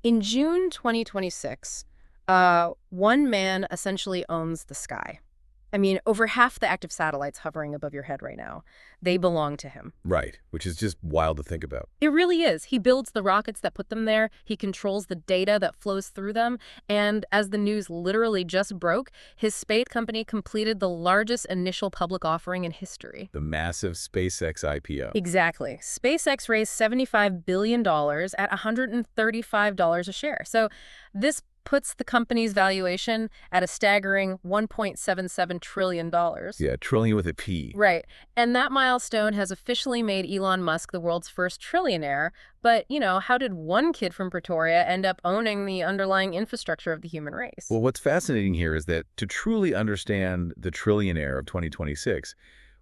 In June 2026, one man essentially owns the sky. I mean, over half the active satellites hovering above your head right now, they belong to him. Right, which is just wild to think about. It really is. He builds the rockets that put them there. He controls the data that flows through them. And as the news literally just broke, his space company completed the largest initial public offering in history. The massive SpaceX IPO. Exactly. SpaceX raised $75 billion at $135 a share. So this puts the company's valuation at a staggering $1.77 trillion. Yeah, trillion with a P. Right. And that milestone has officially made Elon Musk the world's first trillionaire. But, how did one kid from Pretoria end up owning the underlying infrastructure of the human race? Well, what's fascinating here is that to truly understand the trillionaire of 2026,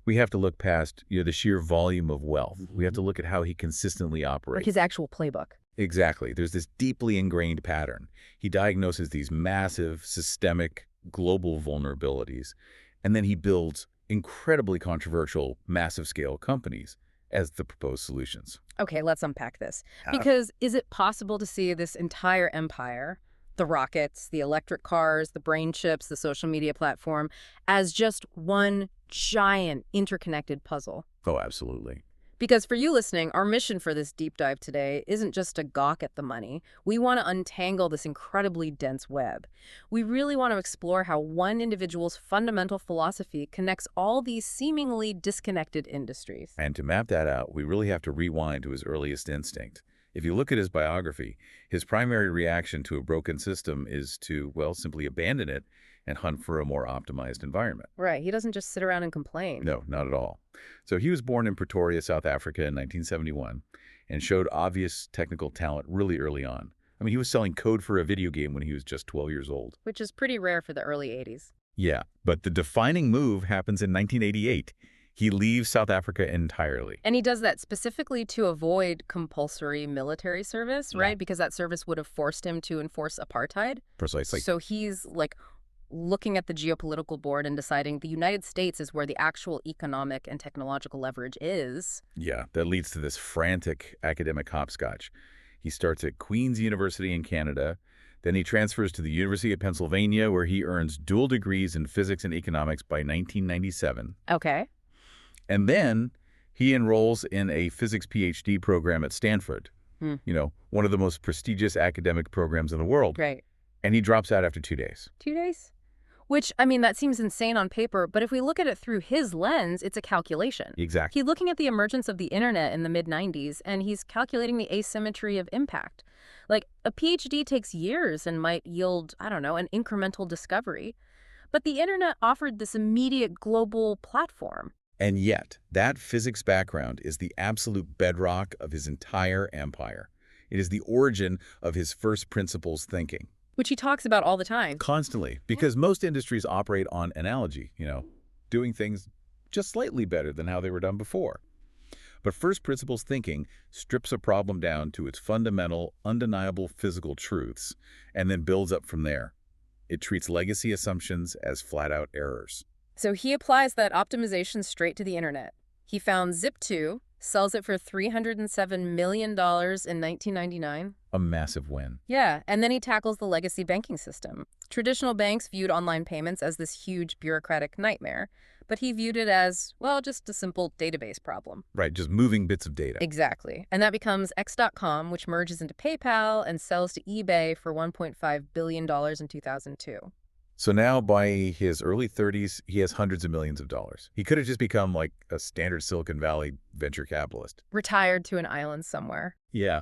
we have to look past the sheer volume of wealth. We have to look at how he consistently operates. Like his actual playbook. Exactly. There's this deeply ingrained pattern. He diagnoses these massive, systemic, global vulnerabilities, and then he builds incredibly controversial, massive-scale companies as the proposed solutions. Okay, let's unpack this. Because is it possible to see this entire empire, the rockets, the electric cars, the brain chips, the social media platform, as just one giant interconnected puzzle? Oh, absolutely. Because for you listening, our mission for this deep dive today isn't just to gawk at the money. We want to untangle this incredibly dense web. We really want to explore how one individual's fundamental philosophy connects all these seemingly disconnected industries. And to map that out, we really have to rewind to his earliest instinct. If you look at his biography, his primary reaction to a broken system is to, well, simply abandon it and hunt for a more optimized environment. Right. He doesn't just sit around and complain. No, not at all. So he was born in Pretoria, South Africa in 1971 and showed obvious technical talent really early on. I mean, he was selling code for a video game when he was just 12 years old. Which is pretty rare for the early 80s. Yeah, but the defining move happens in 1988. He leaves South Africa entirely. And he does that specifically to avoid compulsory military service, right? Because that service would have forced him to enforce apartheid. Precisely. So he's looking at the geopolitical board and deciding the United States is where the actual economic and technological leverage is. Yeah, that leads to this frantic academic hopscotch. He starts at Queen's University in Canada. Then he transfers to the University of Pennsylvania, where he earns dual degrees in physics and economics by 1997. Okay. And then he enrolls in a physics PhD program at Stanford, one of the most prestigious academic programs in the world. Right. And he drops out after 2 days. 2 days? Which, I mean, that seems insane on paper, but if we look at it through his lens, it's a calculation. Exactly. He's looking at the emergence of the internet in the mid-90s, and he's calculating the asymmetry of impact. Like, a PhD takes years and might yield, I don't know, an incremental discovery. But the internet offered this immediate global platform. And yet, that physics background is the absolute bedrock of his entire empire. It is the origin of his first principles thinking. Which he talks about all the time. Constantly, because most industries operate on analogy, doing things just slightly better than how they were done before. But first principles thinking strips a problem down to its fundamental, undeniable physical truths, and then builds up from there. It treats legacy assumptions as flat-out errors. So he applies that optimization straight to the internet. He found Zip2, sells it for $307 million in 1999. A massive win. Yeah, and then he tackles the legacy banking system. Traditional banks viewed online payments as this huge bureaucratic nightmare, but he viewed it as, well, just a simple database problem. Right, just moving bits of data. Exactly. And that becomes X.com, which merges into PayPal and sells to eBay for $1.5 billion in 2002. So now, by his early 30s, he has hundreds of millions of dollars. He could have just become like a standard Silicon Valley venture capitalist. Retired to an island somewhere. Yeah,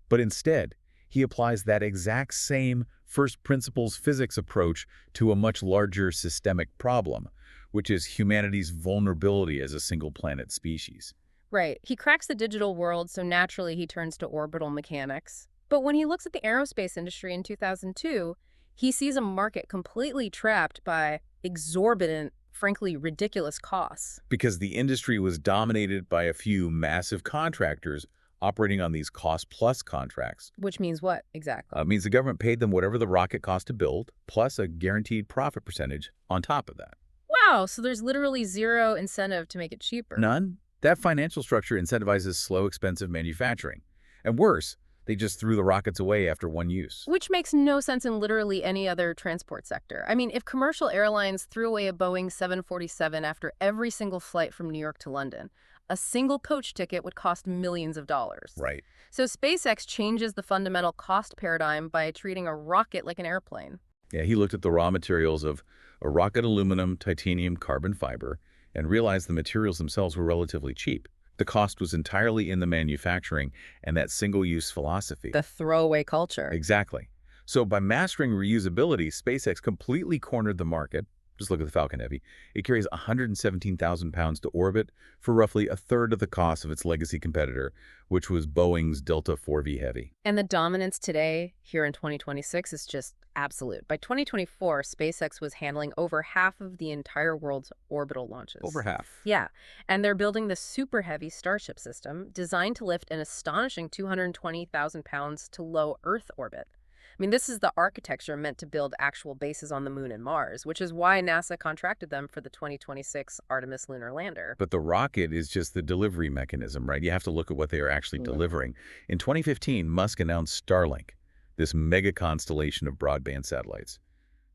but instead, he applies that exact same first principles physics approach to a much larger systemic problem, which is humanity's vulnerability as a single-planet species. Right. He cracks the digital world, so naturally he turns to orbital mechanics. But when he looks at the aerospace industry in 2002, he sees a market completely trapped by exorbitant, frankly, ridiculous costs. Because the industry was dominated by a few massive contractors operating on these cost-plus contracts. Which means what, exactly? It means the government paid them whatever the rocket cost to build, plus a guaranteed profit percentage on top of that. Wow, so there's literally zero incentive to make it cheaper. None. That financial structure incentivizes slow, expensive manufacturing. And worse, They just threw the rockets away after one use. Which makes no sense in literally any other transport sector. I mean, if commercial airlines threw away a Boeing 747 after every single flight from New York to London, a single coach ticket would cost millions of dollars. Right. So SpaceX changes the fundamental cost paradigm by treating a rocket like an airplane. Yeah, he looked at the raw materials of a rocket aluminum, titanium, carbon fiber, and realized the materials themselves were relatively cheap. The cost was entirely in the manufacturing and that single-use philosophy. The throwaway culture. Exactly. So by mastering reusability, SpaceX completely cornered the market. Just look at the Falcon Heavy. It carries 117,000 pounds to orbit for roughly a third of the cost of its legacy competitor, which was Boeing's Delta IV Heavy. And the dominance today, here in 2026, is just absolute. By 2024, SpaceX was handling over half of the entire world's orbital launches. Over half. Yeah, and they're building the super heavy Starship system designed to lift an astonishing 220,000 pounds to low Earth orbit. I mean, this is the architecture meant to build actual bases on the Moon and Mars, which is why NASA contracted them for the 2026 Artemis lunar lander. But the rocket is just the delivery mechanism, right? You have to look at what they are actually delivering. In 2015, Musk announced Starlink, this mega constellation of broadband satellites.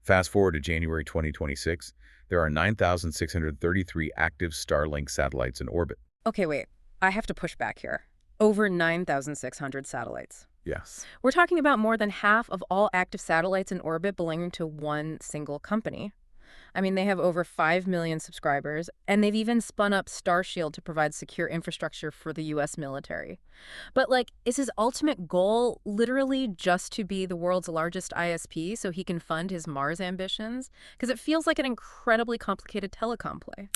Fast forward to January 2026, there are 9,633 active Starlink satellites in orbit. Okay, wait. I have to push back here. Over 9,600 satellites. Yes. We're talking about more than half of all active satellites in orbit belonging to one single company. I mean, they have over 5 million subscribers, and they've even spun up Starshield to provide secure infrastructure for the U.S. military. But, like, is his ultimate goal literally just to be the world's largest ISP so he can fund his Mars ambitions? Because it feels like an incredibly complicated telecom play.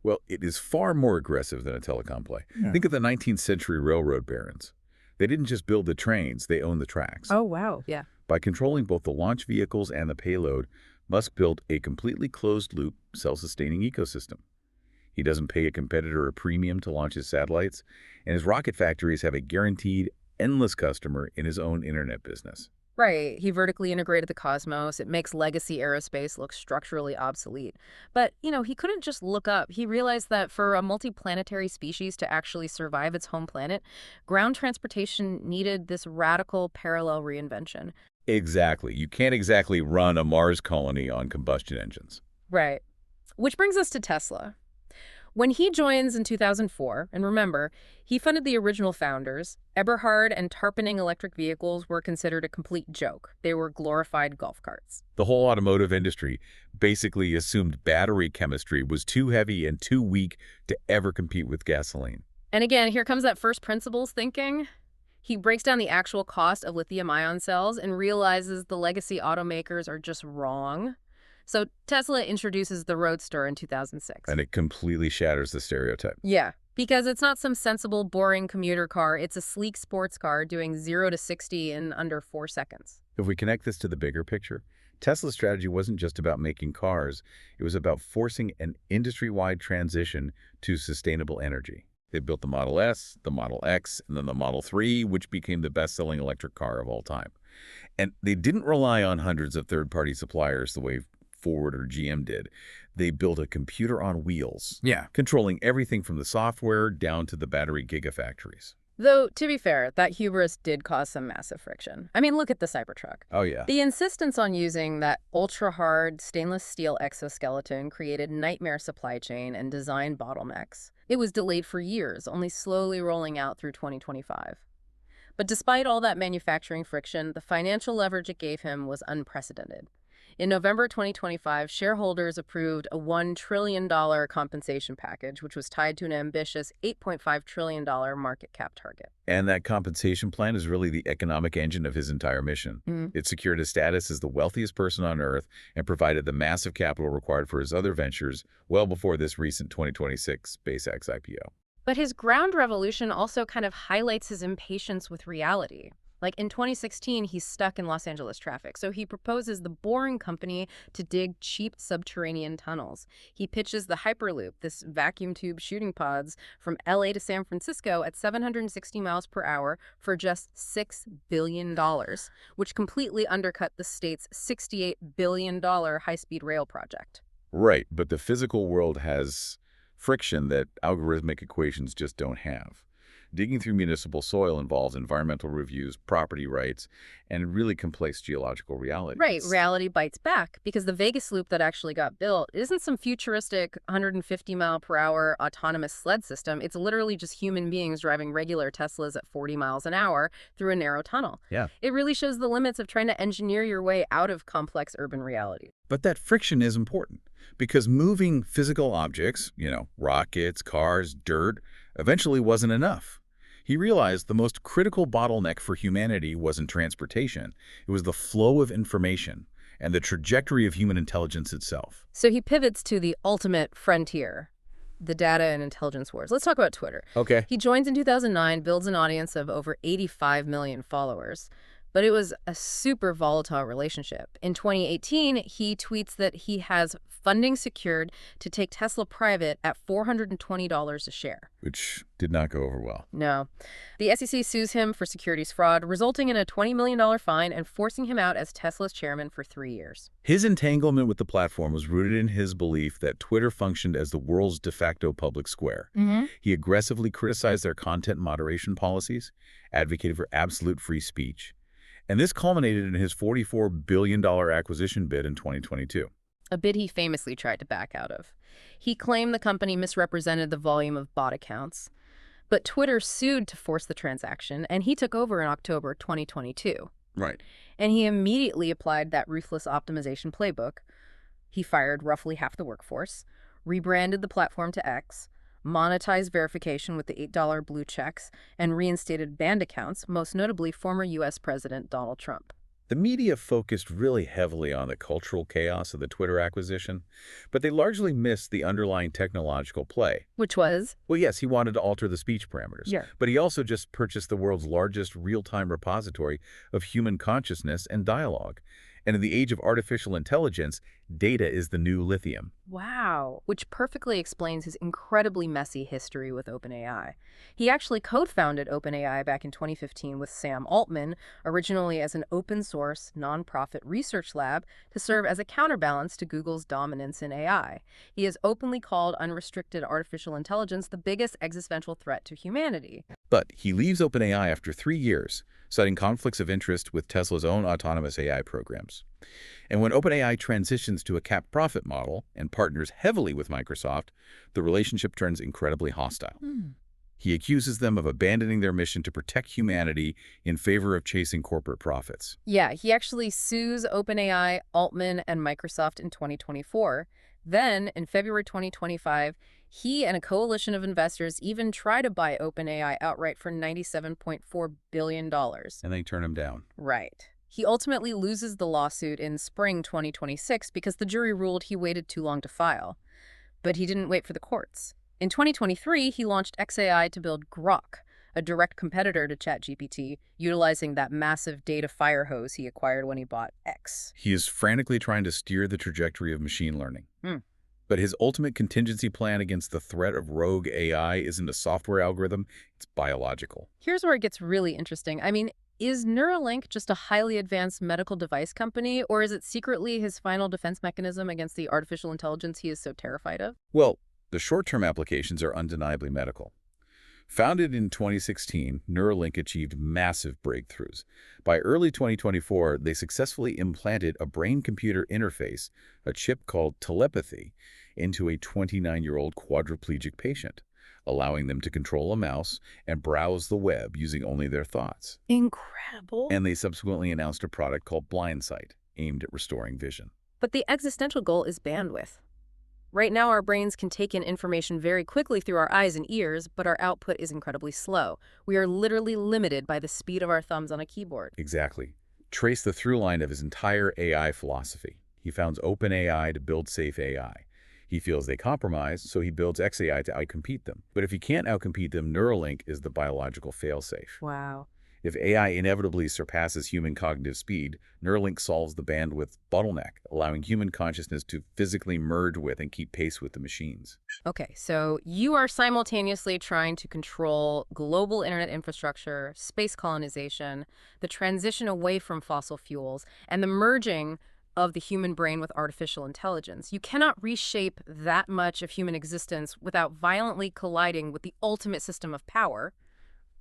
Well, it is far more aggressive than a telecom play. Yeah. Think of the 19th century railroad barons. They didn't just build the trains, they owned the tracks. Oh, wow. Yeah. By controlling both the launch vehicles and the payload, Musk built a completely closed-loop, self-sustaining ecosystem. He doesn't pay a competitor a premium to launch his satellites, and his rocket factories have a guaranteed, endless customer in his own internet business. Right. He vertically integrated the cosmos. It makes legacy aerospace look structurally obsolete. But, he couldn't just look up. He realized that for a multiplanetary species to actually survive its home planet, ground transportation needed this radical parallel reinvention. Exactly. You can't exactly run a Mars colony on combustion engines. Right. Which brings us to Tesla. When he joins in 2004, and remember, he funded the original founders, Eberhard and Tarpening electric vehicles were considered a complete joke. They were glorified golf carts. The whole automotive industry basically assumed battery chemistry was too heavy and too weak to ever compete with gasoline. And again, here comes that first principles thinking. He breaks down the actual cost of lithium-ion cells and realizes the legacy automakers are just wrong. So Tesla introduces the Roadster in 2006. And it completely shatters the stereotype. Yeah, because it's not some sensible, boring commuter car. It's a sleek sports car doing 0 to 60 in under 4 seconds. If we connect this to the bigger picture, Tesla's strategy wasn't just about making cars. It was about forcing an industry-wide transition to sustainable energy. They built the Model S, the Model X, and then the Model 3, which became the best-selling electric car of all time. And they didn't rely on hundreds of third-party suppliers the way Ford or GM did. They built a computer on wheels, controlling everything from the software down to the battery gigafactories. Though, to be fair, that hubris did cause some massive friction. I mean, look at the Cybertruck. Oh, yeah. The insistence on using that ultra-hard stainless steel exoskeleton created nightmare supply chain and design bottlenecks. It was delayed for years, only slowly rolling out through 2025. But despite all that manufacturing friction, the financial leverage it gave him was unprecedented. In November 2025, shareholders approved a $1 trillion compensation package, which was tied to an ambitious $8.5 trillion market cap target. And that compensation plan is really the economic engine of his entire mission. It secured his status as the wealthiest person on Earth and provided the massive capital required for his other ventures well before this recent 2026 SpaceX IPO. But his ground revolution also kind of highlights his impatience with reality. Like in 2016, he's stuck in Los Angeles traffic, so he proposes the Boring Company to dig cheap subterranean tunnels. He pitches the Hyperloop, this vacuum tube shooting pods from LA to San Francisco at 760 miles per hour for just $6 billion, which completely undercut the state's $68 billion high-speed rail project. Right, but the physical world has friction that algorithmic equations just don't have. Digging through municipal soil involves environmental reviews, property rights, and really complex geological Right, realities. reality bites back because the Vegas loop that actually got built isn't some futuristic 150-mile-per-hour autonomous sled system. It's literally just human beings driving regular Teslas at 40 miles an hour through a narrow tunnel. Yeah. It really shows the limits of trying to engineer your way out of complex urban reality. But that friction is important because moving physical objects, rockets, cars, dirt, eventually wasn't enough. He realized the most critical bottleneck for humanity wasn't transportation. It was the flow of information and the trajectory of human intelligence itself. So he pivots to the ultimate frontier, the data and intelligence wars. Let's talk about Twitter. Okay. He joins in 2009, builds an audience of over 85 million followers. But it was a super volatile relationship. In 2018, he tweets that he has funding secured to take Tesla private at $420 a share. Which did not go over well. No. The SEC sues him for securities fraud, resulting in a $20 million fine and forcing him out as Tesla's chairman for 3 years. His entanglement with the platform was rooted in his belief that Twitter functioned as the world's de facto public square. He aggressively criticized their content moderation policies, advocated for absolute free speech, and this culminated in his $44 billion acquisition bid in 2022. A bid he famously tried to back out of. He claimed the company misrepresented the volume of bot accounts, but Twitter sued to force the transaction, and he took over in October 2022. Right. And he immediately applied that ruthless optimization playbook. He fired roughly half the workforce, rebranded the platform to X, monetized verification with the $8 blue checks, and reinstated banned accounts, most notably former U.S. President Donald Trump. The media focused really heavily on the cultural chaos of the Twitter acquisition, but they largely missed the underlying technological play. Which was? Well, yes, he wanted to alter the speech parameters, Yeah. but he also just purchased the world's largest real-time repository of human consciousness and dialogue. And in the age of artificial intelligence, data is the new lithium. Wow. Which perfectly explains his incredibly messy history with OpenAI. He actually co-founded OpenAI back in 2015 with Sam Altman, originally as an open-source, nonprofit research lab to serve as a counterbalance to Google's dominance in AI. He has openly called unrestricted artificial intelligence the biggest existential threat to humanity. But he leaves OpenAI after 3 years, citing conflicts of interest with Tesla's own autonomous AI programs. And when OpenAI transitions to a capped profit model and partners heavily with Microsoft, the relationship turns incredibly hostile. He accuses them of abandoning their mission to protect humanity in favor of chasing corporate profits. Yeah, he actually sues OpenAI, Altman, and Microsoft in 2024. Then, in February 2025, he and a coalition of investors even try to buy OpenAI outright for $97.4 billion. And they turn him down. Right. He ultimately loses the lawsuit in spring 2026 because the jury ruled he waited too long to file. But he didn't wait for the courts. In 2023, he launched xAI to build Grok, a direct competitor to ChatGPT, utilizing that massive data fire hose he acquired when he bought X. He is frantically trying to steer the trajectory of machine learning. But his ultimate contingency plan against the threat of rogue AI isn't a software algorithm, it's biological. Here's where it gets really interesting. I mean, is Neuralink just a highly advanced medical device company, or is it secretly his final defense mechanism against the artificial intelligence he is so terrified of? Well, the short-term applications are undeniably medical. Founded in 2016, Neuralink achieved massive breakthroughs. By early 2024, they successfully implanted a brain-computer interface, a chip called telepathy, into a 29-year-old quadriplegic patient, allowing them to control a mouse and browse the web using only their thoughts. Incredible. And they subsequently announced a product called BlindSight, aimed at restoring vision. But the existential goal is bandwidth. Right now, our brains can take in information very quickly through our eyes and ears, but our output is incredibly slow. We are literally limited by the speed of our thumbs on a keyboard. Exactly. Trace the through line of his entire AI philosophy. He founds OpenAI to build safe AI. He feels they compromise, so he builds xAI to outcompete them. But if he can't outcompete them, Neuralink is the biological failsafe. Wow. If AI inevitably surpasses human cognitive speed, Neuralink solves the bandwidth bottleneck, allowing human consciousness to physically merge with and keep pace with the machines. Okay, so you are simultaneously trying to control global internet infrastructure, space colonization, the transition away from fossil fuels, and the merging of the human brain with artificial intelligence. You cannot reshape that much of human existence without violently colliding with the ultimate system of power,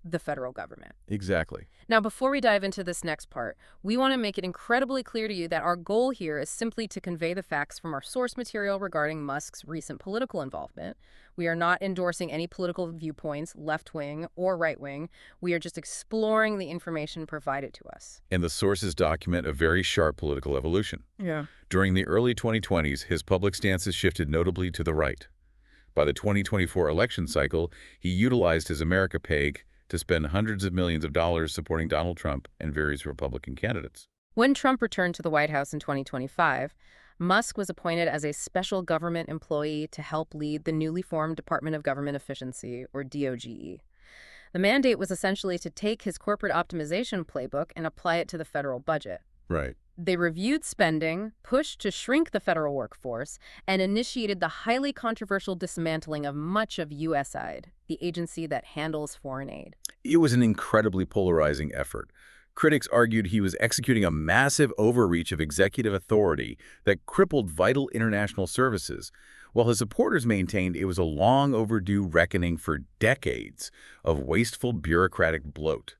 the federal government. Exactly. Now, before we dive into this next part, we want to make it incredibly clear to you that our goal here is simply to convey the facts from our source material regarding Musk's recent political involvement. We are not endorsing any political viewpoints, left-wing or right-wing. We are just exploring the information provided to us. And the sources document a very sharp political evolution. Yeah. During the early 2020s, his public stances shifted notably to the right. By the 2024 election cycle, he utilized his America peg to spend hundreds of millions of dollars supporting Donald Trump and various Republican candidates. When Trump returned to the White House in 2025, Musk was appointed as a special government employee to help lead the newly formed Department of Government Efficiency, or DOGE. The mandate was essentially to take his corporate optimization playbook and apply it to the federal budget. Right. They reviewed spending, pushed to shrink the federal workforce, and initiated the highly controversial dismantling of much of USAID, the agency that handles foreign aid. It was an incredibly polarizing effort. Critics argued he was executing a massive overreach of executive authority that crippled vital international services, while his supporters maintained it was a long overdue reckoning for decades of wasteful bureaucratic bloat.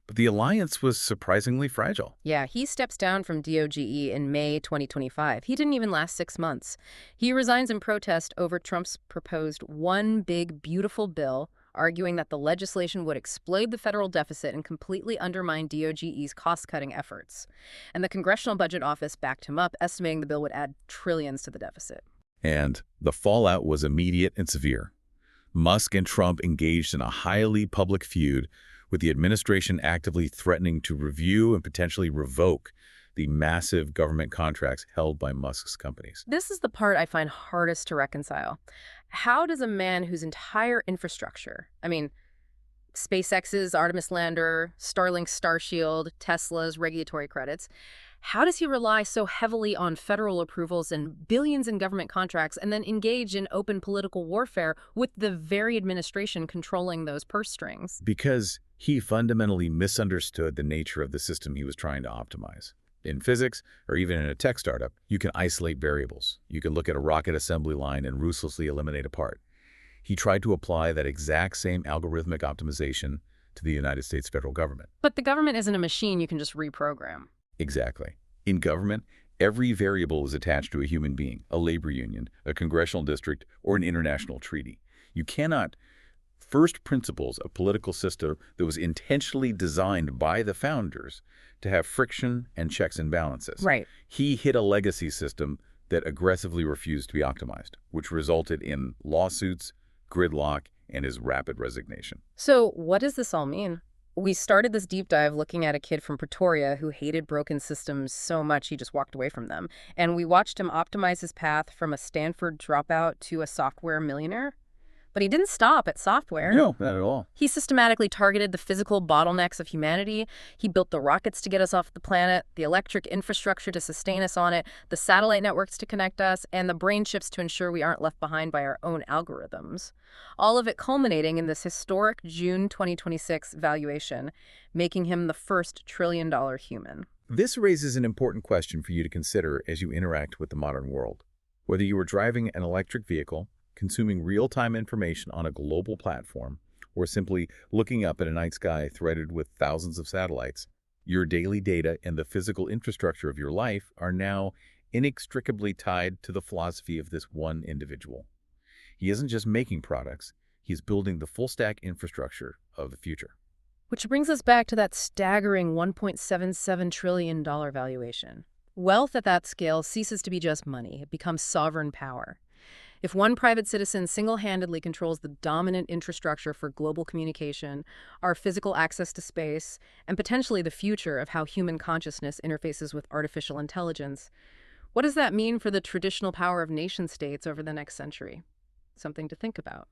But the alliance was surprisingly fragile. Yeah, he steps down from DOGE in May 2025. He didn't even last 6 months. He resigns in protest over Trump's proposed One Big Beautiful Bill, arguing that the legislation would exploit the federal deficit and completely undermine DOGE's cost-cutting efforts. And the Congressional Budget Office backed him up, estimating the bill would add trillions to the deficit. And the fallout was immediate and severe. Musk and Trump engaged in a highly public feud, with the administration actively threatening to review and potentially revoke the massive government contracts held by Musk's companies. This is the part I find hardest to reconcile. How does a man whose entire infrastructure, SpaceX's Artemis lander, Starlink's Starshield, Tesla's regulatory credits, how does he rely so heavily on federal approvals and billions in government contracts and then engage in open political warfare with the very administration controlling those purse strings? Because he fundamentally misunderstood the nature of the system he was trying to optimize. In physics, or even in a tech startup, you can isolate variables. You can look at a rocket assembly line and ruthlessly eliminate a part. He tried to apply that exact same algorithmic optimization to the United States federal government. But the government isn't a machine you can just reprogram. Exactly. In government, every variable is attached to a human being, a labor union, a congressional district, or an international treaty. You cannot first principles a political system that was intentionally designed by the founders to have friction and checks and balances. Right. He hit a legacy system that aggressively refused to be optimized, which resulted in lawsuits, gridlock, and his rapid resignation. So what does this all mean? We started this deep dive looking at a kid from Pretoria who hated broken systems so much he just walked away from them. And we watched him optimize his path from a Stanford dropout to a software millionaire. But he didn't stop at software. No, not at all. He systematically targeted the physical bottlenecks of humanity. He built the rockets to get us off the planet, the electric infrastructure to sustain us on it, the satellite networks to connect us, and the brain chips to ensure we aren't left behind by our own algorithms. All of it culminating in this historic June 2026 valuation, making him the first trillion-dollar human. This raises an important question for you to consider as you interact with the modern world. Whether you are driving an electric vehicle, consuming real-time information on a global platform, or simply looking up at a night sky threaded with thousands of satellites, your daily data and the physical infrastructure of your life are now inextricably tied to the philosophy of this one individual. He isn't just making products, he's building the full-stack infrastructure of the future. Which brings us back to that staggering $1.77 trillion valuation. Wealth at that scale ceases to be just money. It becomes sovereign power. If one private citizen single-handedly controls the dominant infrastructure for global communication, our physical access to space, and potentially the future of how human consciousness interfaces with artificial intelligence, what does that mean for the traditional power of nation-states over the next century? Something to think about.